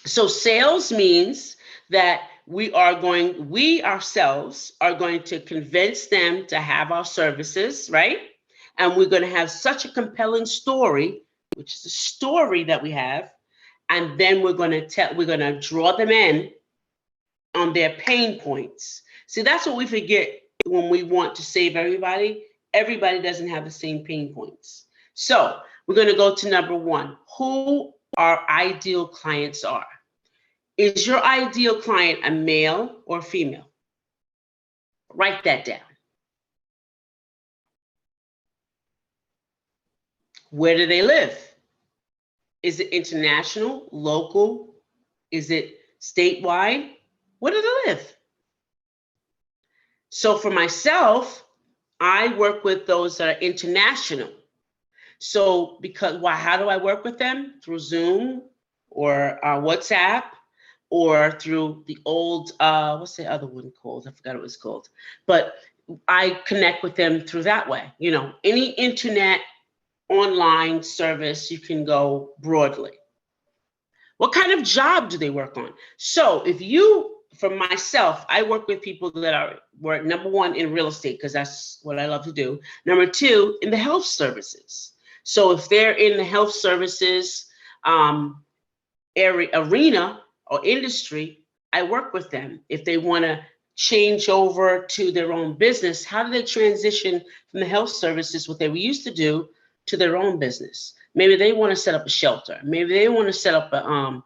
So sales means that we ourselves are going to convince them to have our services, right? And we're going to have such a compelling story, which is a story that we have, and then we're going to draw them in on their pain points. See, that's what we forget when we want to save everybody. Everybody doesn't have the same pain points. So we're going to go to number one, who our ideal clients are. Is your ideal client a male or female? Write that down. Where do they live? Is it international, local? Is it statewide? Where do they live? So for myself, I work with those that are international. So because why? How do I work with them? Through Zoom or WhatsApp or through the old what's the other one called? I forgot what it was called. But I connect with them through that way. You know, any internet online service, you can go broadly. What kind of job do they work on? So if you, for myself, I work with people that were number one in real estate because that's what I love to do. Number two, in the health services. So if they're in the health services arena or industry, I work with them. If they want to change over to their own business, how do they transition from the health services, what they used to do, to their own business? Maybe they want to set up a shelter. Maybe they want to set up a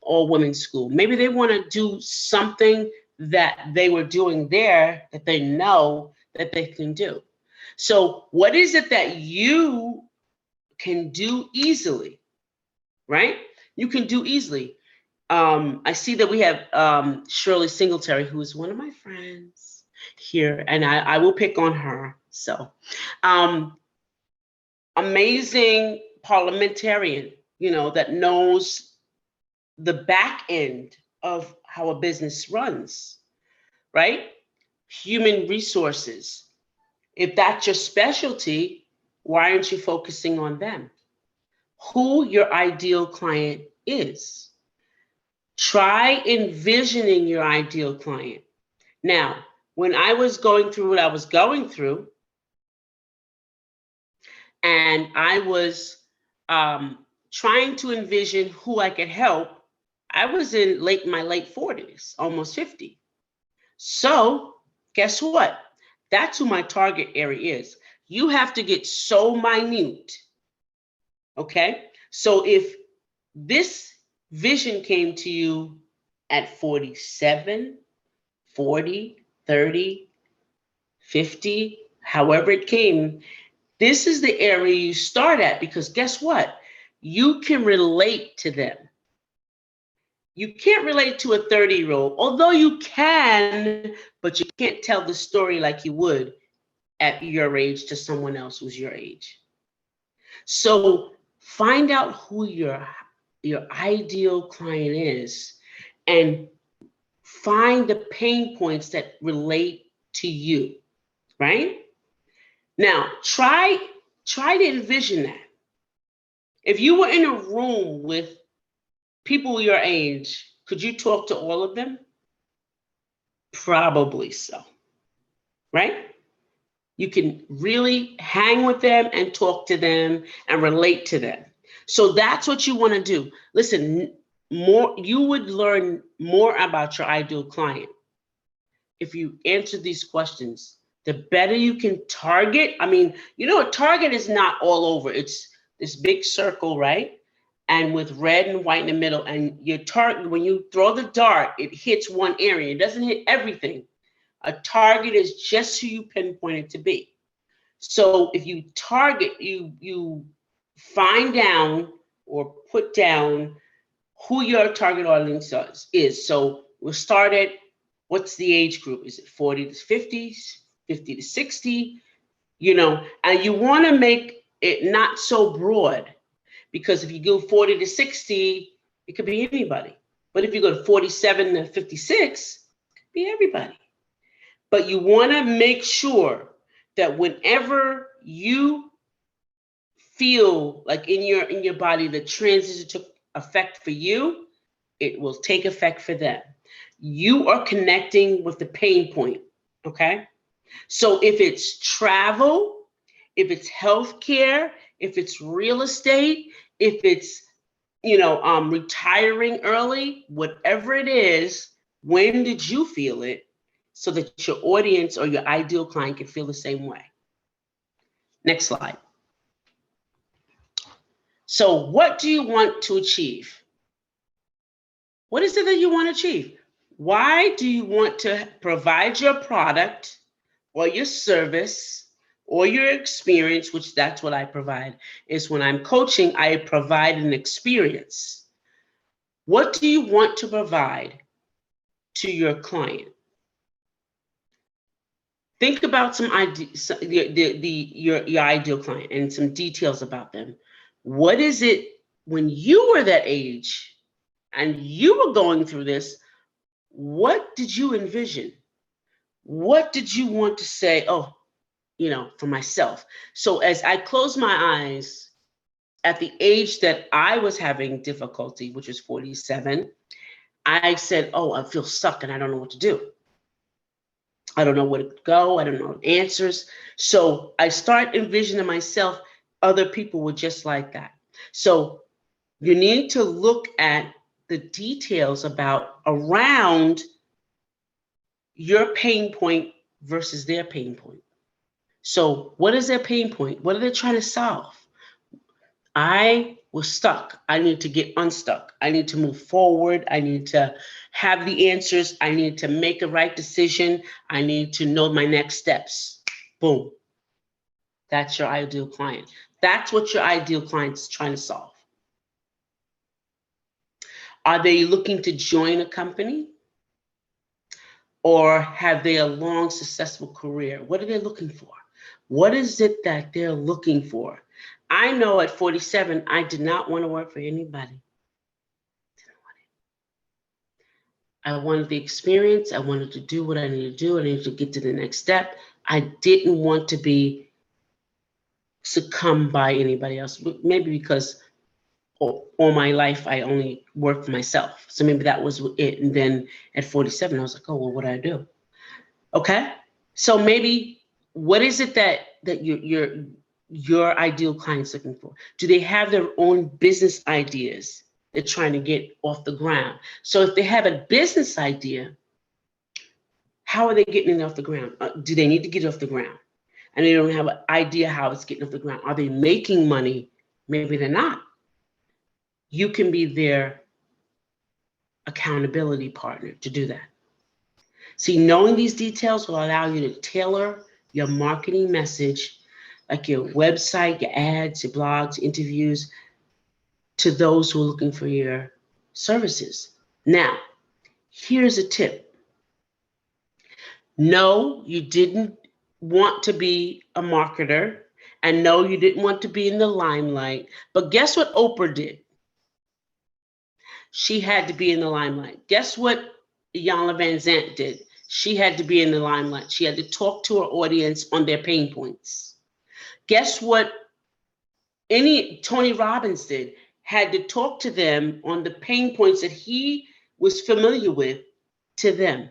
all women's school. Maybe they want to do something that they were doing there that they know that they can do. So what is it that you can do easily, right? You can do easily. I see that we have Shirley Singletary, who is one of my friends here, and I will pick on her. So, amazing parliamentarian, you know, that knows the back end of how a business runs, right? Human resources. If that's your specialty, why aren't you focusing on them? Who your ideal client is. Try envisioning your ideal client. Now, when I was going through what I was going through, and I was trying to envision who I could help, I was in my late 40s, almost 50. So guess what? That's who my target area is. You have to get so minute, okay? So if this vision came to you at 47, 40, 30, 50, however it came, this is the area you start at, because guess what? You can relate to them. You can't relate to a 30-year-old, although you can, but you can't tell the story like you would at your age to someone else who's your age. So find out who your ideal client is and find the pain points that relate to you, right? Now, try to envision that. If you were in a room with people your age, could you talk to all of them? Probably so, right? You can really hang with them and talk to them and relate to them. So that's what you want to do. Listen, you would learn more about your ideal client if you answer these questions. The better you can target. I mean, you know, a target is not all over. It's this big circle, right? And with red and white in the middle. And your target, when you throw the dart, it hits one area. It doesn't hit everything. A target is just who you pinpoint it to be. So if you target, you find down or put down who your target audience is. So we'll start at, what's the age group? Is it 40 to 50, 50 to 60? You know, and you want to make it not so broad, because if you go 40 to 60, it could be anybody. But if you go to 47 to 56, it could be everybody. But you want to make sure that whenever you feel like in your body the transition took effect for you, It will take effect for them. You are connecting with the pain point, okay? So if it's travel, if it's healthcare, if it's real estate, if it's, retiring early, whatever it is, when did you feel it so that your audience or your ideal client can feel the same way? Next slide. So what do you want to achieve? What is it that you want to achieve? Why do you want to provide your product or your service or your experience, which that's what I provide, is when I'm coaching, I provide an experience. What do you want to provide to your client? Think about some ideas, your ideal client and some details about them. What is it when you were that age and you were going through this? What did you envision? What did you want to say? Oh, for myself. So as I close my eyes at the age that I was having difficulty, which was 47, I said, oh, I feel stuck and I don't know what to do. I don't know where to go. I don't know answers. So I start envisioning myself, other people were just like that. So you need to look at the details around your pain point versus their pain point. So what is their pain point? What are they trying to solve? I was stuck. I need to get unstuck. I need to move forward. I need to have the answers. I need to make a right decision. I need to know my next steps. Boom. That's your ideal client. That's what your ideal client is trying to solve. Are they looking to join a company? Or have they a long, successful career? What are they looking for? What is it that they're looking for? I know at 47, I did not want to work for anybody. I wanted the experience. I wanted to do what I needed to do. I needed to get to the next step. I didn't want to be succumbed by anybody else, maybe because all my life I only worked for myself. So maybe that was it. And then at 47, I was like, oh, well, what do I do? Okay. So maybe what is it that your ideal client's looking for? Do they have their own business ideas they're trying to get off the ground? So if they have a business idea, how are they getting it off the ground? Do they need to get it off the ground? And they don't have an idea how it's getting off the ground. Are they making money? Maybe they're not. You can be their accountability partner to do that. See, knowing these details will allow you to tailor your marketing message, like your website, your ads, your blogs, interviews, to those who are looking for your services. Now, here's a tip. No, you didn't want to be a marketer, and no, you didn't want to be in the limelight, but guess what Oprah did? She had to be in the limelight. Guess what Iyanla Vanzant did? She had to be in the limelight. She had to talk to her audience on their pain points. Guess what Tony Robbins did? Had to talk to them on the pain points that he was familiar with to them.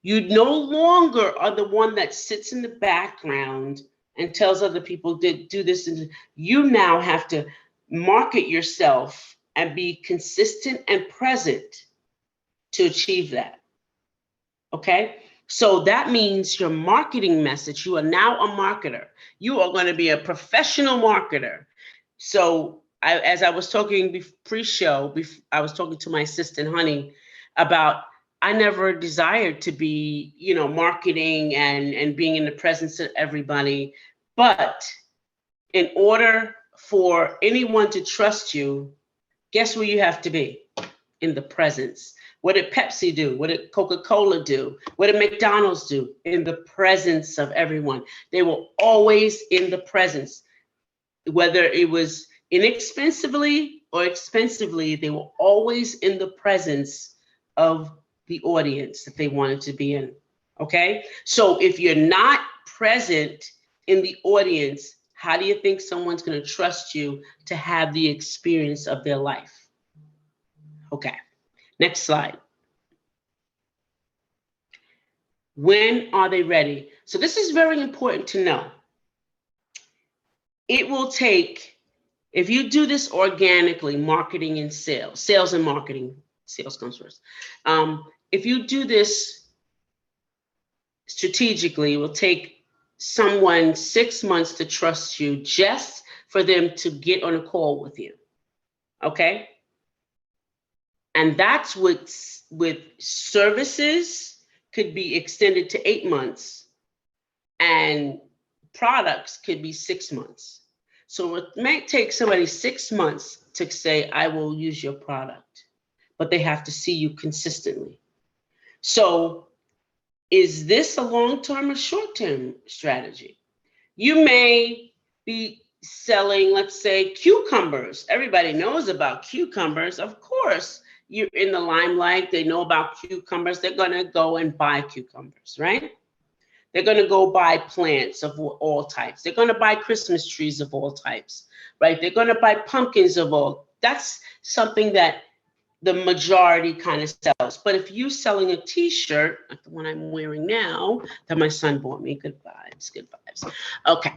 You no longer are the one that sits in the background and tells other people to do this. And you now have to market yourself and be consistent and present to achieve that. Okay? So that means your marketing message, you are now a marketer. You are going to be a professional marketer. So as I was talking pre-show, I was talking to my assistant, Honey, about I never desired to be, marketing and being in the presence of everybody. But in order for anyone to trust you, guess where you have to be? In the presence. What did Pepsi do? What did Coca-Cola do? What did McDonald's do? In the presence of everyone. They were always in the presence. Whether it was inexpensively or expensively, they were always in the presence of the audience that they wanted to be in. Okay? So if you're not present in the audience, how do you think someone's going to trust you to have the experience of their life? Okay. Next slide. When are they ready? So this is very important to know. It will take, if you do this organically, marketing and sales and marketing, sales comes first. If you do this strategically, it will take someone 6 months to trust you just for them to get on a call with you, okay? And that's with services could be extended to 8 months, and products could be 6 months. So it might take somebody 6 months to say, I will use your product, but they have to see you consistently. So is this a long-term or short-term strategy? You may be selling, let's say, cucumbers. Everybody knows about cucumbers. Of course, you're in the limelight. They know about cucumbers. They're going to go and buy cucumbers, right? They're going to go buy plants of all types. They're going to buy Christmas trees of all types, right? They're going to buy pumpkins of all. That's something that the majority kind of sells. But if you're selling a t-shirt, like the one I'm wearing now, that my son bought me, good vibes, good vibes. Okay.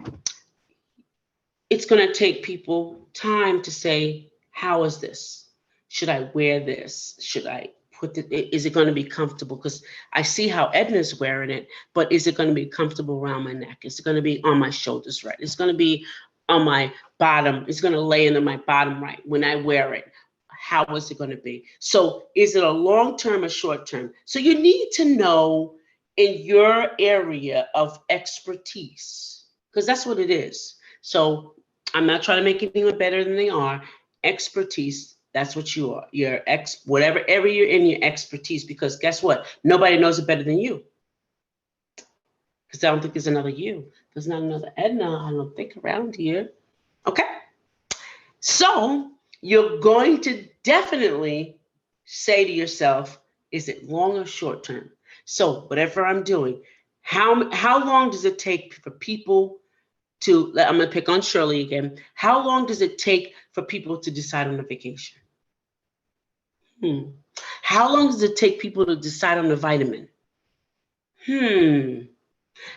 It's going to take people time to say, how is this? Should I wear this? Should I put it, is it going to be comfortable? Because I see how Edna's wearing it, but is it going to be comfortable around my neck? Is it going to be on my shoulders right? It's going to be on my bottom. It's going to lay into my bottom right when I wear it. How is it going to be? So is it a long-term or short-term? So you need to know in your area of expertise, because that's what it is. So I'm not trying to make anyone better than they are. Expertise, that's what you are. You're whatever area you're in, your expertise, because guess what? Nobody knows it better than you. Because I don't think there's another you. There's not another Edna, I don't think, around here. Okay? So you're going to definitely say to yourself, is it long or short term? So whatever I'm doing, how long does it take for people to, I'm going to pick on Shirley again. How long does it take for people to decide on a vacation? How long does it take people to decide on a vitamin?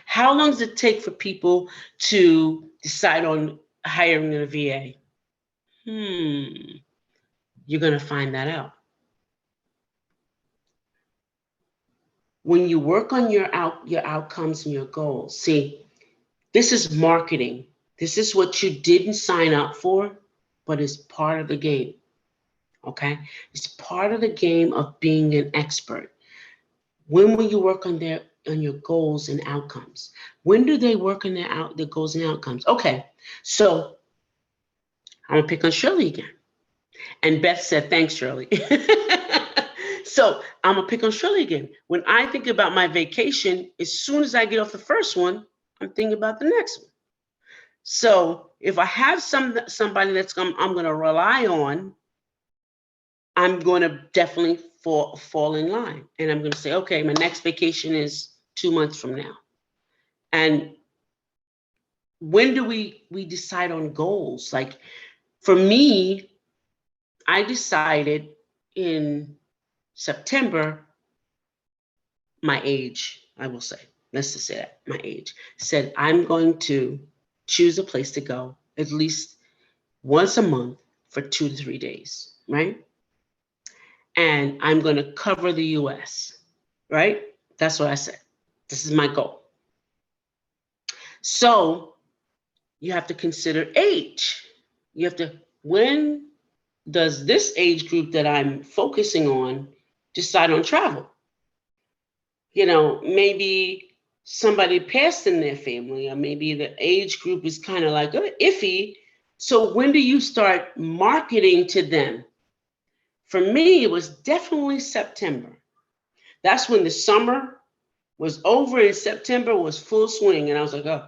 How long does it take for people to decide on hiring a VA? You're going to find that out. When you work on your outcomes and your goals, see, this is marketing. This is what you didn't sign up for, but it's part of the game. Okay? It's part of the game of being an expert. When will you work on your goals and outcomes? When do they work on their goals and outcomes? Okay, so I'm gonna pick on Shirley again. And Beth said, thanks, Shirley. So I'm gonna pick on Shirley again. When I think about my vacation, as soon as I get off the first one, I'm thinking about the next one. So if I have somebody I'm gonna rely on, I'm gonna definitely fall in line. And I'm gonna say, okay, my next vacation is 2 months from now. And when do we decide on goals? Like for me, I decided in September, my age, I will say, let's just say that, my age, said I'm going to choose a place to go at least once a month for 2 to 3 days, right? And I'm going to cover the US, right? That's what I said. This is my goal. So you have to consider age. You have to, when does this age group that I'm focusing on decide on travel? You know, maybe somebody passed in their family, or maybe the age group is kind of like iffy. So when do you start marketing to them? For me, it was definitely September. That's when the summer was over and September was full swing. And I was like, oh,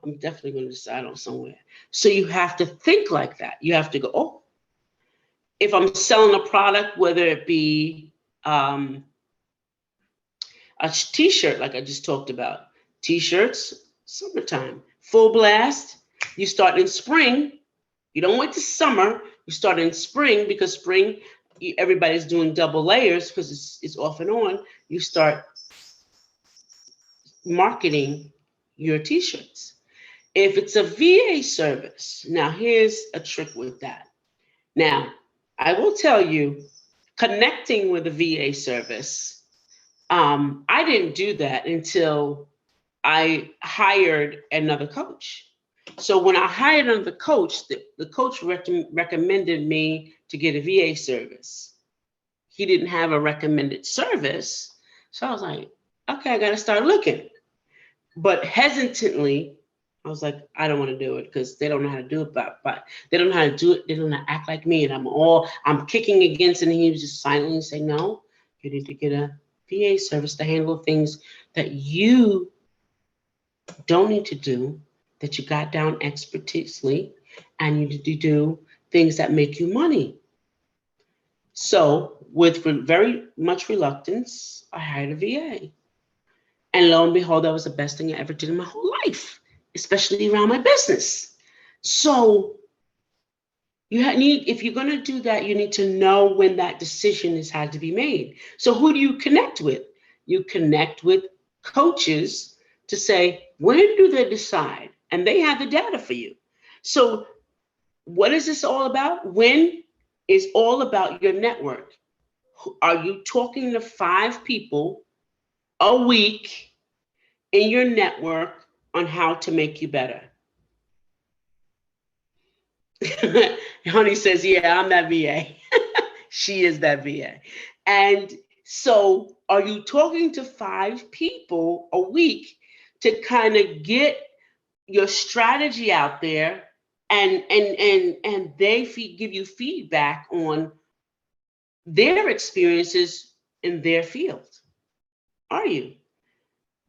I'm definitely going to decide on somewhere. So you have to think like that. You have to go, oh, if I'm selling a product, whether it be a t-shirt, like I just talked about, t-shirts, summertime, full blast. You start in spring. You don't wait to summer. You start in spring because spring, everybody's doing double layers because it's off and on, you start marketing your t-shirts. If it's a VA service, now here's a trick with that. Now, I will tell you, connecting with a VA service, I didn't do that until I hired another coach. So when I hired another coach, the coach recommended me to get a VA service. He didn't have a recommended service. So I was like, okay, I got to start looking. But hesitantly, I was like, I don't want to do it because they don't know how to do it, but they don't know how to do it. They don't know how to act like me. And I'm kicking against it. And he was just silently saying, no, you need to get a VA service to handle things that you don't need to do, that you got down expertisely, and you need to do things that make you money. So with very much reluctance, I hired a VA. And lo and behold, that was the best thing I ever did in my whole life, especially around my business. So if you're going to do that, you need to know when that decision has had to be made. So who do you connect with? You connect with coaches to say, when do they decide? And they have the data for you. So what is this all about? When is all about your network. Are you talking to 5 people a week in your network on how to make you better? Honey says, yeah, I'm that VA. She is that VA. And so are you talking to 5 people a week to kind of get your strategy out there, and they give you feedback on their experiences in their field? Are you?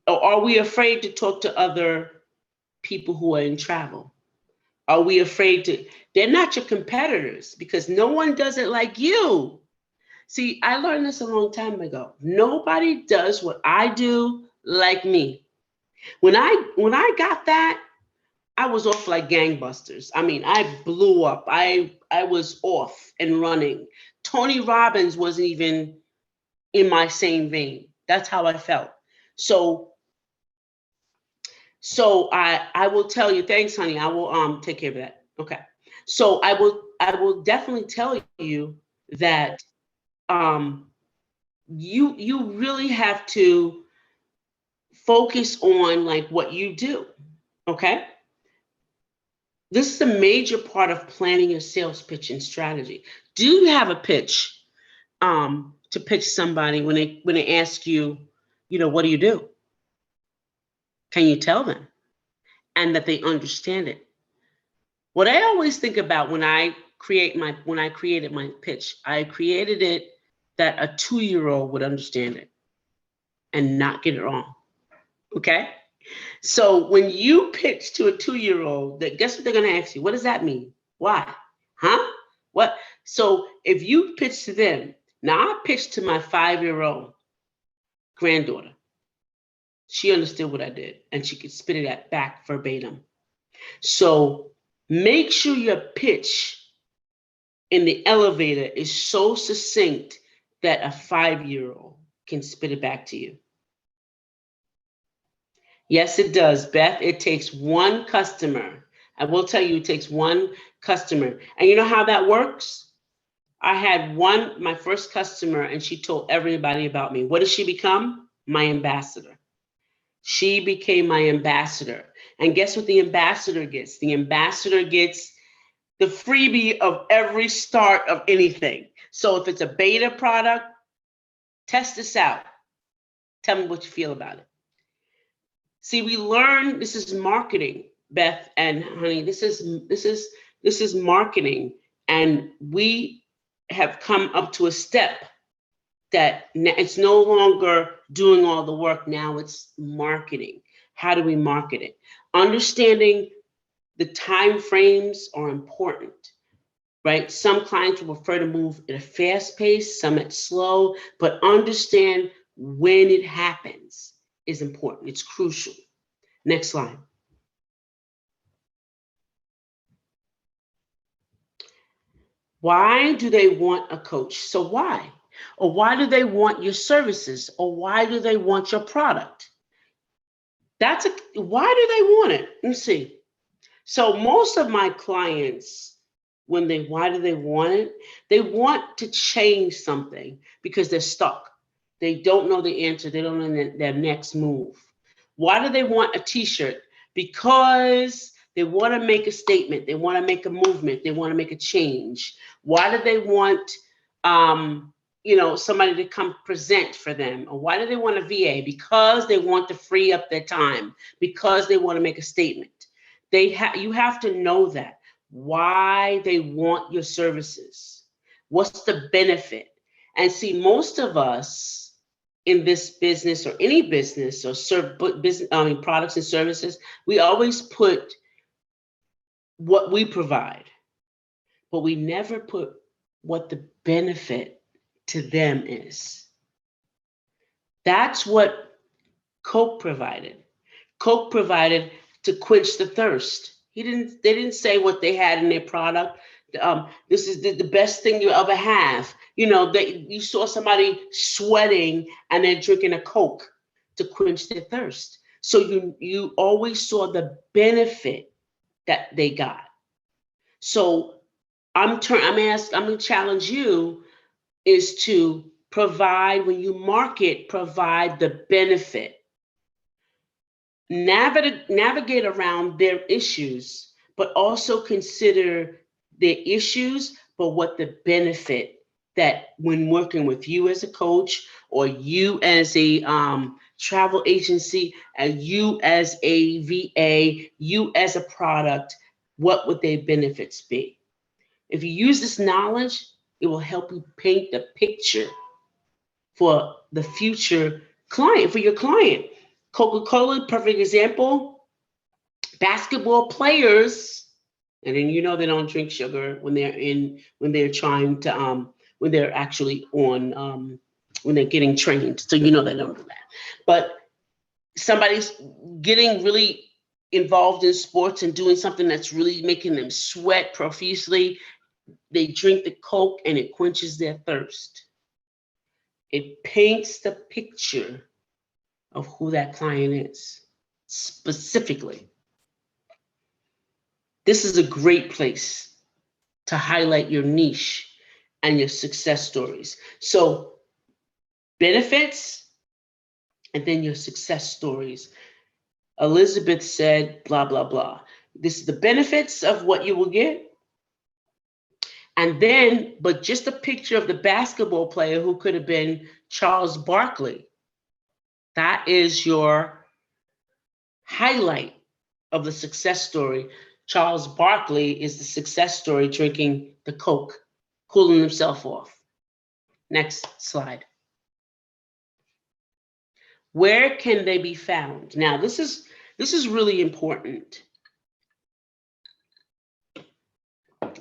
Or are we afraid to talk to other people who are in travel? Are we afraid to? They're not your competitors because no one does it like you. See, I learned this a long time ago. Nobody does what I do like me. When I got that, I was off like gangbusters. I mean, I blew up. I was off and running. Tony Robbins wasn't even in my same vein. That's how I felt. So I will tell you, thanks, honey. I will take care of that. Okay. So I will definitely tell you that you really have to focus on like what you do. Okay. This is a major part of planning your sales pitch and strategy. Do you have a pitch to pitch somebody when they ask you, what do you do? Can you tell them and that they understand it? What I always think about when I created my pitch, I created it that a 2-year-old would understand it and not get it wrong. Okay? So when you pitch to a 2-year-old, guess what they're going to ask you? What does that mean? Why? Huh? What? So if you pitch to them, now I pitched to my 5-year-old granddaughter. She understood what I did and she could spit it back verbatim. So make sure your pitch in the elevator is so succinct that a 5-year-old can spit it back to you. Yes, it does, Beth. It takes one customer. I will tell you, it takes one customer. And you know how that works? I had my first customer, and she told everybody about me. What did she become? My ambassador. She became my ambassador. And guess what the ambassador gets? The ambassador gets the freebie of every start of anything. So if it's a beta product, test this out. Tell me what you feel about it. See, we learn, this is marketing, Beth and honey. This is marketing. And we have come up to a step that it's no longer doing all the work. Now it's marketing. How do we market it? Understanding the time frames are important, right? Some clients will prefer to move at a fast pace, some at slow, but understand when it happens is important. It's crucial. Next slide. Why do they want a coach? So why? Or why do they want your services? Or why do they want your product? Why do they want it? Let's see. So most of my clients, why do they want it? They want to change something because they're stuck. They don't know the answer. They don't know their next move. Why do they want a t-shirt? Because they want to make a statement. They want to make a movement. They want to make a change. Why do they want, somebody to come present for them? Or why do they want a VA? Because they want to free up their time. Because they want to make a statement. You have to know that why they want your services. What's the benefit? And see, most of us in this business or any business or products and services, we always put what we provide, but we never put what the benefit to them is. That's what Coke provided. Coke provided to quench the thirst. They didn't say what they had in their product. This is the best thing you ever have. You saw somebody sweating and they're drinking a Coke to quench their thirst. So you always saw the benefit that they got. So I'm going to challenge you is to provide, when you market, provide the benefit. Navigate around their issues, but also consider their issues, but what the benefit that when working with you as a coach or you as a travel agency, and you as a VA, you as a product, what would their benefits be? If you use this knowledge, it will help you paint the picture for the future client, for your client. Coca-Cola, perfect example. Basketball players, and then they don't drink sugar when they're trying to when they're actually on when they're getting trained. So they don't do that. But somebody's getting really involved in sports and doing something that's really making them sweat profusely. They drink the Coke and it quenches their thirst. It paints the picture of who that client is specifically. This is a great place to highlight your niche and your success stories. So benefits and then your success stories. Elizabeth said, blah, blah, blah. This is the benefits of what you will get. And then, but just a picture of the basketball player who could have been Charles Barkley. That is your highlight of the success story. Charles Barkley is the success story drinking the Coke, cooling himself off. Next slide. Where can they be found? Now, this is really important.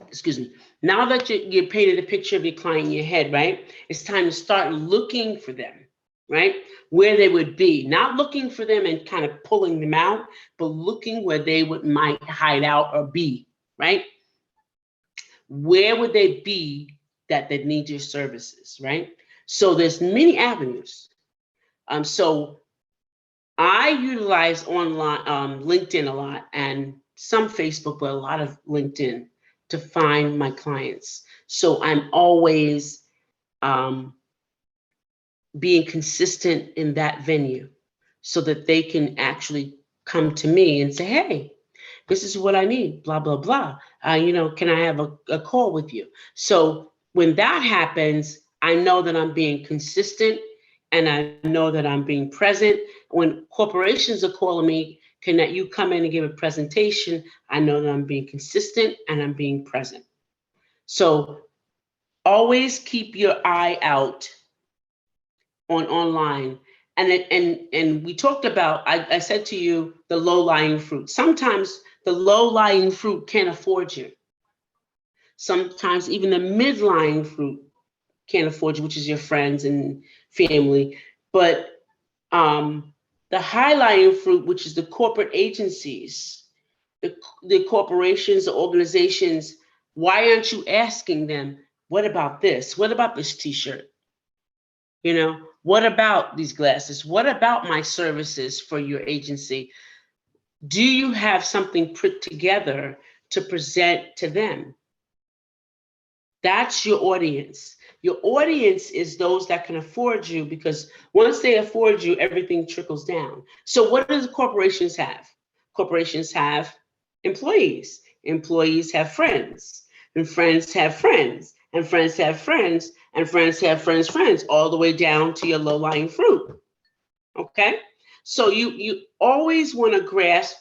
Excuse me. Now that you painted a picture of your client in your head, right? It's time to start looking for them, right? Where they would be. Not looking for them and kind of pulling them out, but looking where they might hide out or be, right? Where would they be that they need your services, right? So there's many avenues. So I utilize online LinkedIn a lot and some Facebook, but a lot of LinkedIn to find my clients. So I'm always being consistent in that venue so that they can actually come to me and say, hey, this is what I need, blah, blah, blah. Can I have a call with you? So when that happens, I know that I'm being consistent and I know that I'm being present. When corporations are calling me, can you come in and give a presentation? I know that I'm being consistent and I'm being present. So always keep your eye out on online. And we talked about, I said to you, the low-lying fruit. Sometimes the low-lying fruit can't afford you. Sometimes even the mid-lying fruit can't afford you, which is your friends and family. But the high-lying fruit, which is the corporate agencies, the corporations, the organizations, Why aren't you asking them, what about this? What about this t-shirt? You know, what about these glasses? What about my services for your agency? Do you have something put together to present to them? That's your audience. Your audience is those that can afford you, because once they afford you, everything trickles down. So what do the corporations have? Corporations have employees. Employees have friends, and friends have friends, and friends have friends, and friends have friends, all the way down to your low-lying fruit. Okay? So you always want to grasp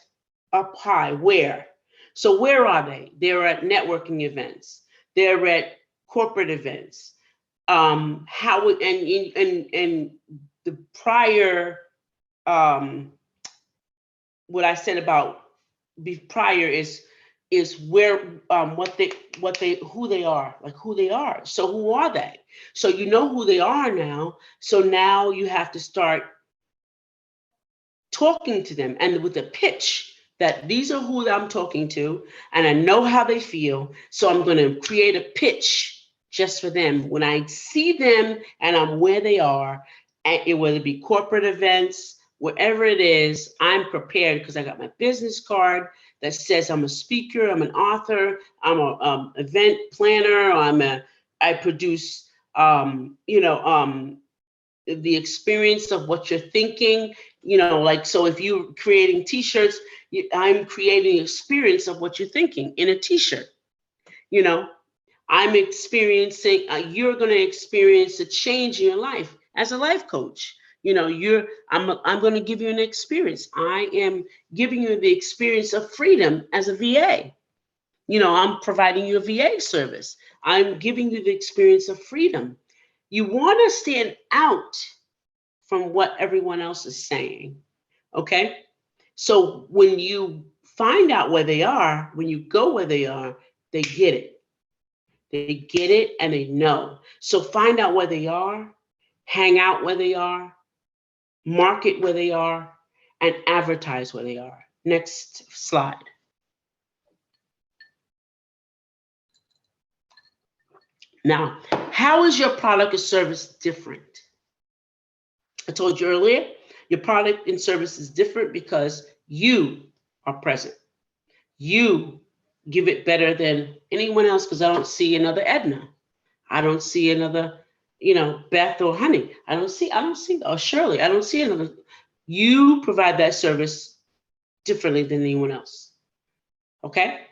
a pie. Where? So where are they? They're at networking events. They're at corporate events. How and the prior what I said about prior is where what they who they are, like who they are. So who are they? So you know who they are now. So now you have to start talking to them, and with a pitch that these are who I'm talking to, and I know how they feel. So I'm going to create a pitch just for them. When I see them and I'm where they are, and whether it be corporate events, wherever it is, I'm prepared because I got my business card that says I'm a speaker, I'm an author, I'm a event planner, I produce the experience of what you're thinking, like, so if you're creating t-shirts, I'm creating experience of what you're thinking in a t-shirt. I'm experiencing, you're going to experience a change in your life as a life coach. I'm going to give you an experience. I am giving you the experience of freedom as a VA. I'm providing you a VA service. I'm giving you the experience of freedom. You want to stand out from what everyone else is saying. Okay? So when you find out where they are, when you go where they are, they get it. They get it and they know. So find out where they are, hang out where they are, market where they are, and advertise where they are. Next slide. Now, how is your product or service different? I told you earlier, your product and service is different because you are present. You give it better than anyone else, because I don't see another Edna. I don't see another, Beth or Honey. I don't see, or Shirley. I don't see another. You provide that service differently than anyone else. Okay?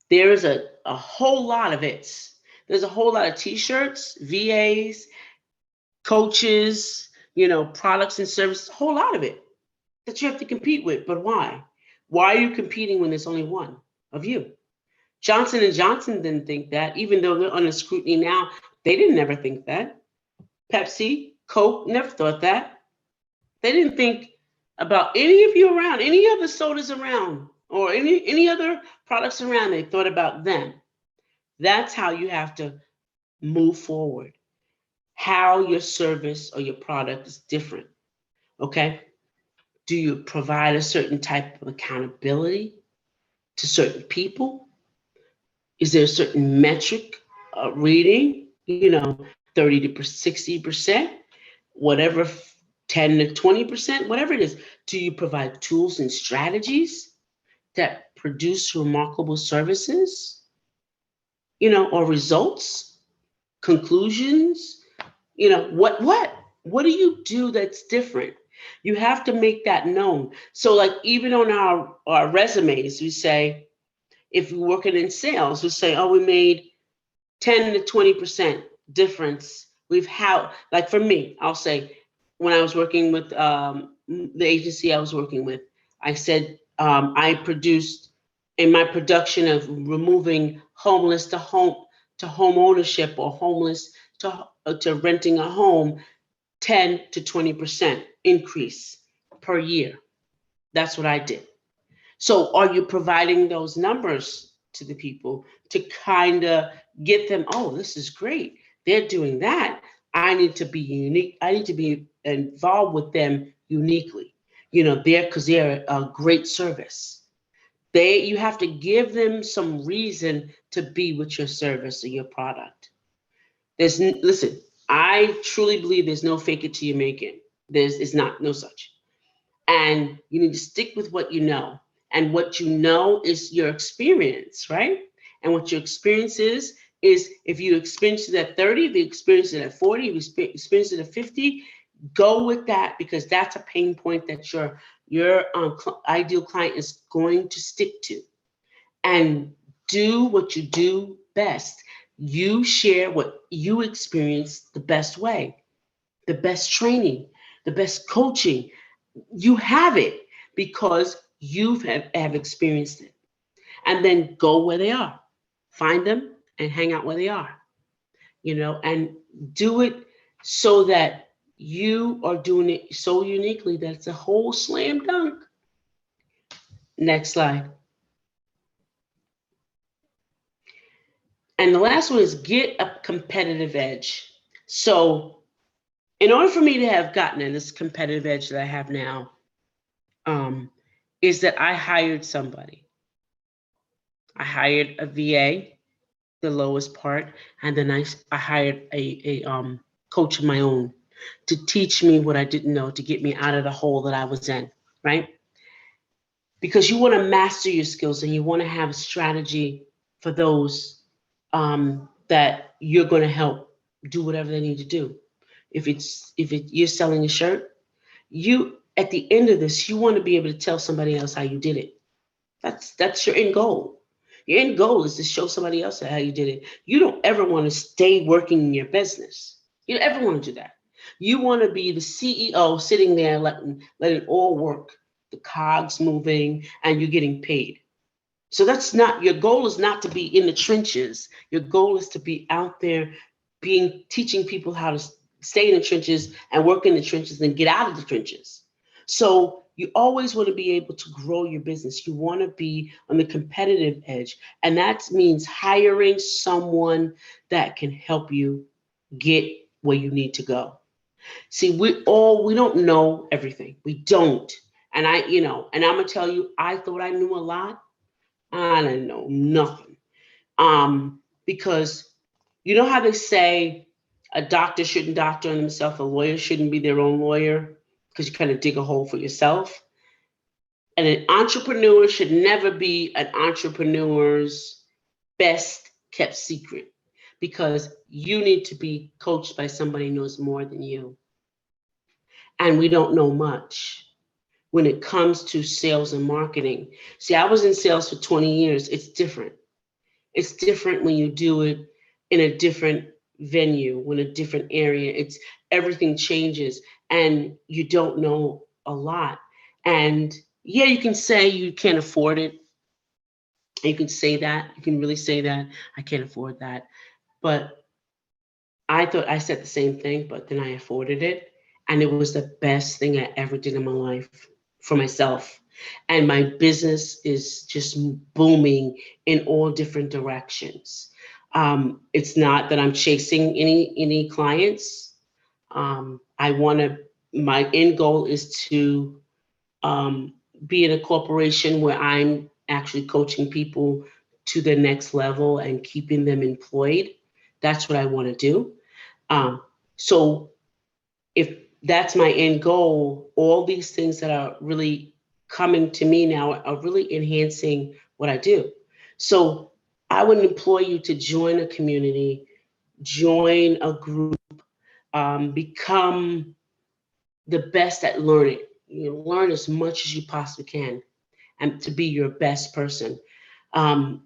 There is a whole lot of it. There's a whole lot of t-shirts, VAs, coaches, products and services, a whole lot of it that you have to compete with. But why? Why are you competing when there's only one of you? Johnson & Johnson didn't think that, even though they're under scrutiny now. They didn't ever think that. Pepsi, Coke never thought that. They didn't think about any of you around, any other sodas around, or any other products around. They thought about them. That's how you have to move forward. How your service or your product is different. Okay? Do you provide a certain type of accountability to certain people? Is there a certain metric reading? 30 to 60%, whatever, 10 to 20%, whatever it is. Do you provide tools and strategies that produce remarkable services, or results, conclusions? What do you do that's different? You have to make that known. So like even on our resumes, we say, if we're working in sales, we say, oh, we made 10 to 20% difference. Like for me, I'll say, when I was working with the agency I was working with, I said, I produced, in my production of removing homeless to home ownership, or homeless to renting a home, 10 to 20% increase per year. That's what I did. So are you providing those numbers to the people to kind of get them, oh, this is great. They're doing that. I need to be unique. I need to be involved with them uniquely, because they're a great service. You have to give them some reason to be with your service or your product. Listen, I truly believe there's no fake it till you make it. It's not, no such. And you need to stick with what you know. And what you know is your experience, right? And what your experience is if you experience it at 30, if you experience it at 40, if you experience it at 50, go with that, because that's a pain point that your ideal client is going to stick to. And do what you do best. You share what you experience the best way, the best training, the best coaching. You have it because you have experienced it. And then go where they are, find them and hang out where they are, and do it so that you are doing it so uniquely that it's a whole slam dunk. Next slide. And the last one is get a competitive edge. So in order for me to have gotten in this competitive edge that I have now, is that I hired somebody. I hired a VA, the lowest part, and then I hired a coach of my own to teach me what I didn't know, to get me out of the hole that I was in, right? Because you want to master your skills and you want to have a strategy for those that you're going to help do whatever they need to do. If you're selling a shirt, you at the end of this, you want to be able to tell somebody else how you did it. That's your end goal. Your end goal is to show somebody else how you did it. You don't ever want to stay working in your business. You don't ever want to do that. You want to be the CEO sitting there letting it all work, the cogs moving, and you're getting paid. So that's not, your goal is not to be in the trenches. Your goal is to be out there teaching people how to stay in the trenches and work in the trenches and get out of the trenches. So you always want to be able to grow your business. You want to be on the competitive edge. And that means hiring someone that can help you get where you need to go. See, we don't know everything. We don't. And and I'm gonna tell you, I thought I knew a lot. I didn't know nothing. Because you know how they say a doctor shouldn't doctor on himself, a lawyer shouldn't be their own lawyer, because you kind of dig a hole for yourself. And an entrepreneur should never be an entrepreneur's best kept secret, because you need to be coached by somebody who knows more than you. And we don't know much when it comes to sales and marketing. See, I was in sales for 20 years. It's different. It's different when you do it in a different venue, in a different area. Everything changes and you don't know a lot. And yeah, you can say you can't afford it. You can say that. You can really say that. I can't afford that. But I thought I said the same thing, but then I afforded it. And it was the best thing I ever did in my life for myself. And my business is just booming in all different directions. It's not that I'm chasing any clients. My end goal is to be in a corporation where I'm actually coaching people to the next level and keeping them employed. That's what I want to do. So if that's my end goal, all these things that are really coming to me now are really enhancing what I do. So I would implore you to join a community, join a group, become the best at learning. Learn as much as you possibly can, and to be your best person. Do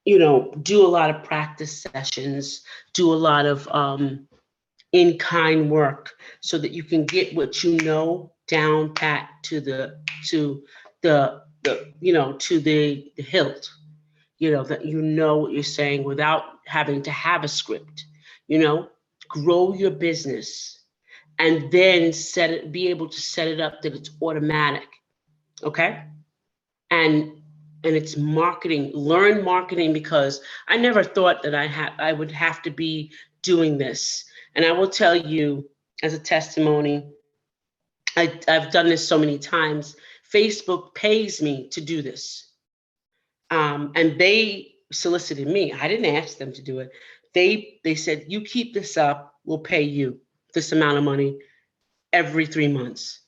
a lot of practice sessions, do a lot of in-kind work, so that you can get what you know down pat to the hilt. That what you're saying without having to have a script. Grow your business, and then be able to set it up that it's automatic. Okay. And it's marketing. Learn marketing, because I never thought that I would have to be doing this. And I will tell you, as a testimony, I've done this so many times. Facebook pays me to do this. And they solicited me. I didn't ask them to do it. They said, you keep this up, we'll pay you this amount of money every 3 months.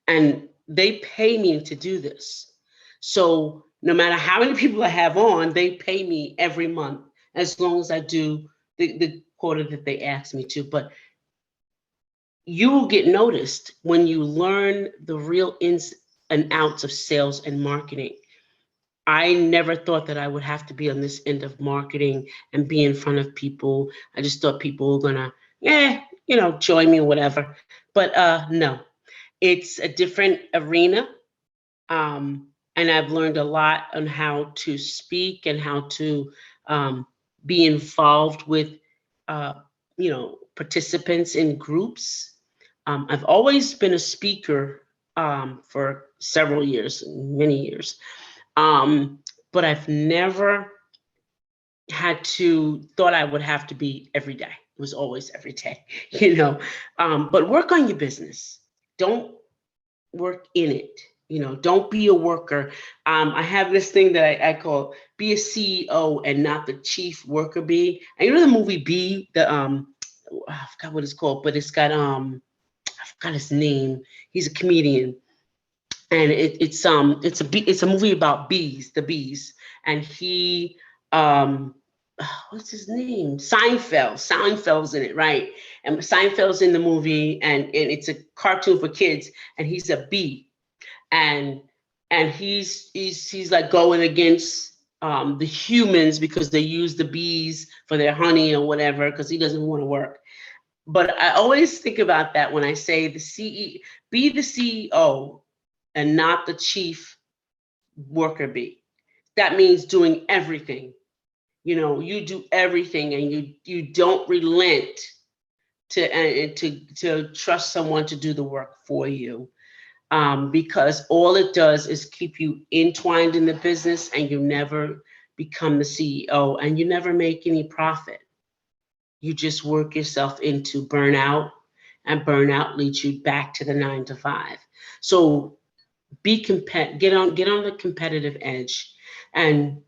And they pay me to do this. So no matter how many people I have on, they pay me every month as long as I do the quota that they asked me to. But you will get noticed when you learn the real ins and outs of sales and marketing. I never thought that I would have to be on this end of marketing and be in front of people. I just thought people were gonna, join me or whatever. But no, it's a different arena. And I've learned a lot on how to speak and how to be involved with, participants in groups. I've always been a speaker for several years, many years. But I've never thought I would have to be every day. It was always every day, but work on your business. Don't work in it. Don't be a worker. I have this thing that I call be a CEO and not the chief worker bee. And the movie Bee, I forgot what it's called, but it's got I forgot his name. He's a comedian. And it's a movie about bees, the bees, and he what's his name? Seinfeld's in it, right? And Seinfeld's in the movie, and it's a cartoon for kids, and he's a bee, and he's like going against the humans because they use the bees for their honey or whatever, because he doesn't want to work. But I always think about that when I say be the CEO and not the chief worker bee. That means doing everything. You do everything, and you don't relent to trust someone to do the work for you, because all it does is keep you entwined in the business, and you never become the CEO, and you never make any profit. You just work yourself into burnout, and burnout leads you back to the 9 to 5. So get on the competitive edge and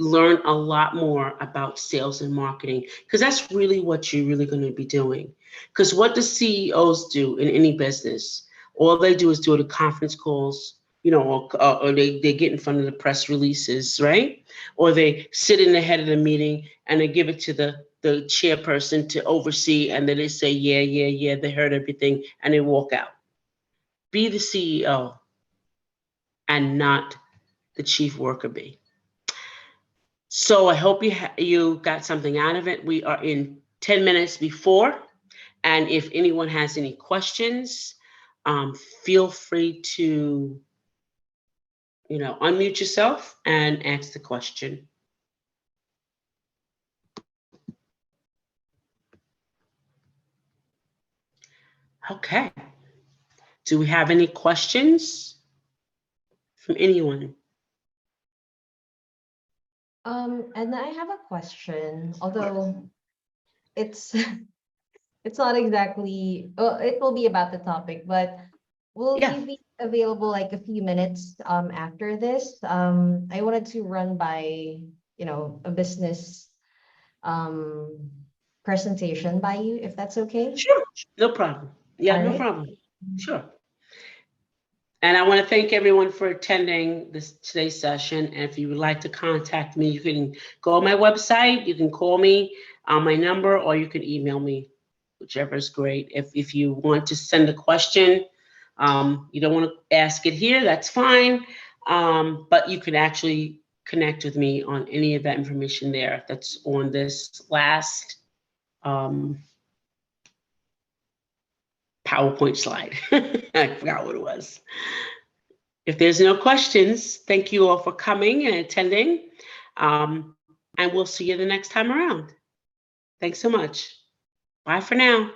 learn a lot more about sales and marketing, because that's really what you're really going to be doing. Because what the CEOs do in any business, all they do is do the conference calls, or they get in front of the press releases, right? Or they sit in the head of the meeting and they give it to the chairperson to oversee, and then they say, yeah, they heard everything, and they walk out. Be the CEO and not the chief worker bee. So I hope you got something out of it. We are in 10 minutes before, and if anyone has any questions, feel free to, unmute yourself and ask the question. Okay. Do we have any questions from anyone? And I have a question, although it's it's not exactly, it will be about the topic, but will Yeah. you be available like a few minutes after this? I wanted to run by, a business presentation by you, if that's okay. Sure. No problem. Yeah, All no right. problem. Sure. And I want to thank everyone for attending today's session. And if you would like to contact me, you can go on my website, you can call me on my number, or you can email me, whichever is great. If you want to send a question, you don't want to ask it here, that's fine. But you can actually connect with me on any of that information there that's on this last PowerPoint slide. I forgot what it was. If there's no questions, thank you all for coming and attending. And we'll see you the next time around. Thanks so much. Bye for now.